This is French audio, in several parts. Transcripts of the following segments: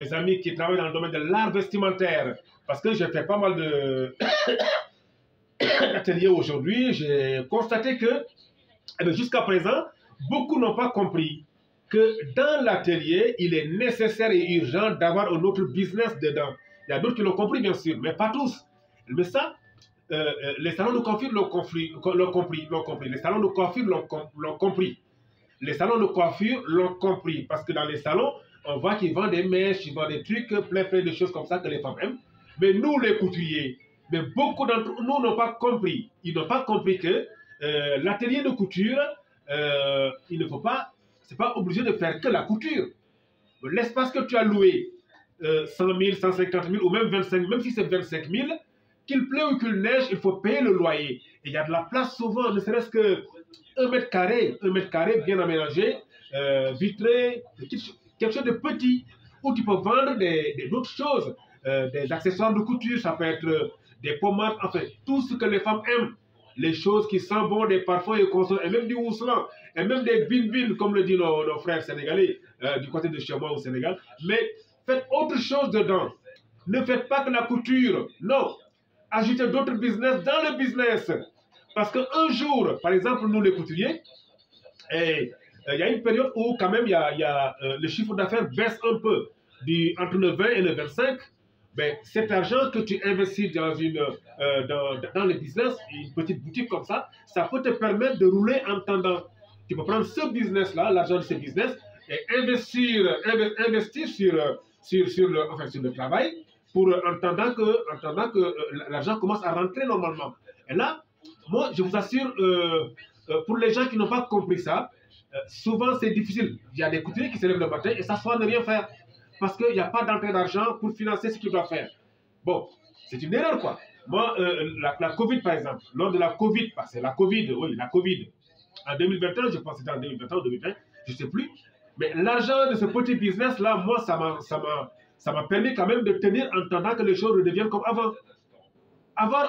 mes amis qui travaillent dans le domaine de l'art vestimentaire, parce que j'ai fait pas mal de ateliers aujourd'hui, j'ai constaté que jusqu'à présent, beaucoup n'ont pas compris que dans l'atelier, il est nécessaire et urgent d'avoir un autre business dedans. Il y a d'autres qui l'ont compris, bien sûr, mais pas tous. Mais ça, les salons de coiffure l'ont compris. Les salons de coiffure l'ont compris. Les salons de coiffure l'ont compris. Parce que dans les salons, on voit qu'ils vendent des mèches, ils vendent des trucs, plein de choses comme ça que les femmes aiment. Mais nous, les couturiers, mais beaucoup d'entre nous n'ont pas compris. Ils n'ont pas compris que l'atelier de couture, il ne faut pas, c'est pas obligé de faire que la couture. L'espace que tu as loué, 100 000, 150 000 ou même 25 000, même si c'est 25 000, qu'il pleut ou qu'il neige, il faut payer le loyer. Et il y a de la place souvent, ne serait-ce que 1 mètre carré bien aménagé, vitré, quelque chose de petit, où tu peux vendre d'autres choses, des accessoires de couture, ça peut être des pommades, enfin, tout ce que les femmes aiment. Les choses qui sentent bon, des parfums et consorts, et même du housselan, et même des bin-bin, comme le disent nos frères sénégalais, du côté de chez moi au Sénégal. Mais faites autre chose dedans. Ne faites pas que la couture, non. Ajoutez d'autres business dans le business. Parce qu'un jour, par exemple, nous les couturiers, il y a une période où quand même le chiffre d'affaires baisse un peu, entre le 20 et le 25. Ben, cet argent que tu investis dans le business, une petite boutique comme ça peut te permettre de rouler en tendant. Tu peux prendre ce business-là, l'argent de ce business, et investir sur le travail, en attendant que l'argent commence à rentrer normalement. Et là, moi, je vous assure, pour les gens qui n'ont pas compris ça, souvent c'est difficile. Il y a des couturiers qui se lèvent le matin et s'assoient ne rien faire. Parce qu'il n'y a pas d'entrée d'argent pour financer ce qu'ils doivent faire. Bon, c'est une erreur, quoi. Moi, la Covid, par exemple, lors de la Covid, c'est la Covid, oui, la Covid, en 2021, je pense que c'était en 2021 ou 2020, je ne sais plus, mais l'argent de ce petit business-là, moi, ça m'a permis quand même de tenir en attendant que les choses redeviennent comme avant. Avant,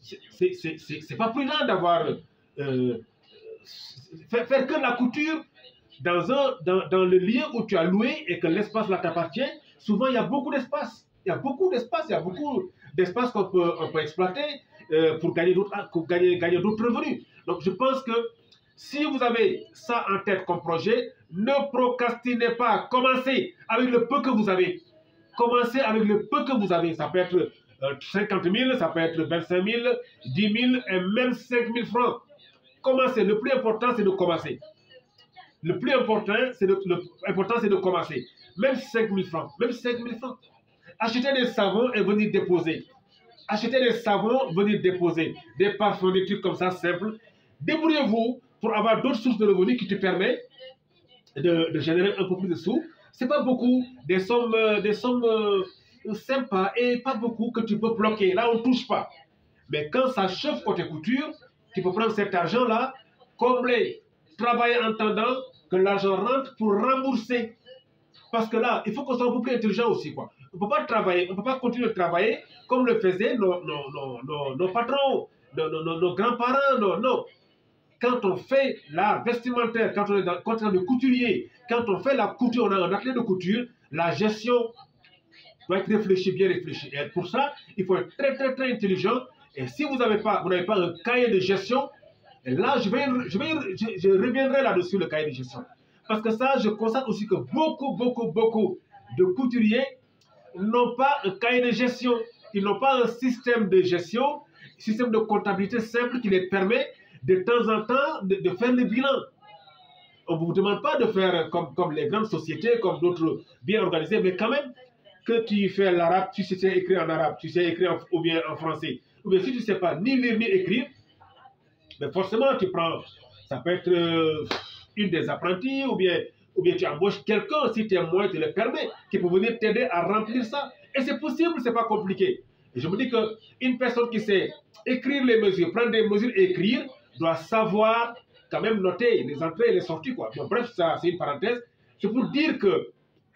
c'est pas prudent d'avoir... faire que la couture dans le lieu où tu as loué et que l'espace là t'appartient, souvent il y a beaucoup d'espace. Il y a beaucoup d'espace qu'on peut exploiter pour gagner d'autres revenus. Donc je pense que si vous avez ça en tête comme projet, ne procrastinez pas. Commencez avec le peu que vous avez. Commencez avec le peu que vous avez. Ça peut être 50 000, ça peut être 25 000, 10 000 et même 5 000 francs. Commencez. Le plus important, c'est de commencer. Le plus important, c'est de commencer. Même 5 000 francs. Même 5 000 francs. Achetez des savons et venir déposer. Achetez des savons, venir déposer. Des parfums, des trucs comme ça, simples. Débrouillez-vous pour avoir d'autres sources de revenus qui te permettent de générer un peu plus de sous. Ce n'est pas beaucoup. Des sommes sympas et pas beaucoup que tu peux bloquer. Là, on ne touche pas. Mais quand ça chauffe côté couture, tu peux prendre cet argent-là, combler, travailler en attendant que l'argent rentre pour rembourser. Parce que là, il faut qu'on soit un peu plus intelligent aussi, quoi. On ne peut pas travailler, on ne peut pas continuer de travailler comme le faisaient nos patrons, nos grands-parents, non. Quand on fait l'art vestimentaire, quand on est dans le couturier, quand on fait la couture, on a un atelier de couture, la gestion doit être réfléchie, bien réfléchie. Et pour ça, il faut être très, très, très intelligent. Et si vous n'avez pas un cahier de gestion, et là, je reviendrai là-dessus, le cahier de gestion. Parce que ça, je constate aussi que beaucoup de couturiers n'ont pas un cahier de gestion. Ils n'ont pas un système de gestion, un système de comptabilité simple qui les permet de temps en temps de faire le bilan. On ne vous demande pas de faire comme les grandes sociétés, comme d'autres bien organisées, mais quand même, que tu fais l'arabe, tu sais écrire en arabe, tu sais écrire ou bien en français, ou bien si tu ne sais pas ni lire ni écrire, mais forcément tu prends, ça peut être une des apprentis, ou bien tu embauches quelqu'un, si tu es moyen, tu le permets, qui peut venir t'aider à remplir ça. Et c'est possible, c'est pas compliqué. Et je me dis qu'une personne qui sait écrire les mesures, prendre des mesures et écrire, doit savoir quand même noter les entrées et les sorties, quoi. Bon, bref, ça c'est une parenthèse. C'est pour dire que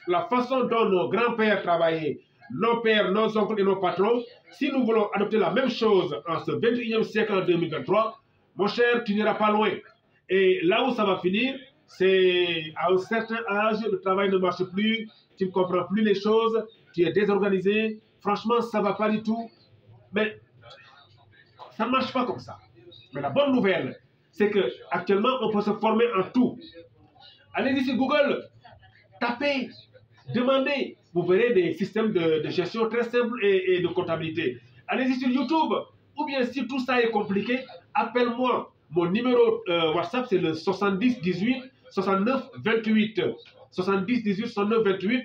la façon dont nos grands-pères travaillaient, nos pères, nos oncles et nos patrons, si nous voulons adopter la même chose en ce 21e siècle, en 2023, mon cher, tu n'iras pas loin. Et là où ça va finir, c'est à un certain âge, le travail ne marche plus, tu ne comprends plus les choses, tu es désorganisé, franchement, ça ne va pas du tout. Mais ça ne marche pas comme ça. Mais la bonne nouvelle, c'est qu'actuellement, on peut se former en tout. Allez-y sur Google, tapez, demandez. Vous verrez des systèmes de gestion très simples et de comptabilité. Allez-y sur YouTube. Ou bien si tout ça est compliqué, appelle-moi. Mon numéro WhatsApp, c'est le 70 18 69 28. 70 18 69 28.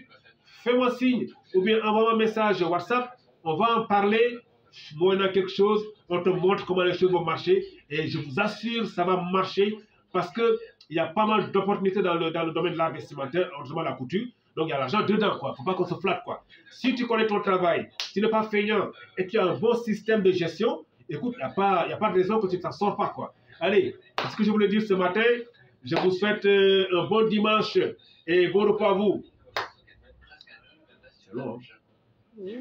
Fais-moi signe. Ou bien envoie-moi un message WhatsApp. On va en parler. Moi, il y a quelque chose. On te montre comment les choses vont marcher. Et je vous assure, ça va marcher. Parce qu'il y a pas mal d'opportunités dans le domaine de l'art vestimentaire, notamment la couture. Donc, il y a l'argent dedans, quoi. Faut pas qu'on se flatte, quoi. Si tu connais ton travail, tu n'es pas feignant et tu as un bon système de gestion, écoute, il n'y a pas de raison que tu ne t'en sors pas, quoi. Allez, c'est ce que je voulais dire ce matin. Je vous souhaite un bon dimanche et bon repos à vous. C'est long, hein?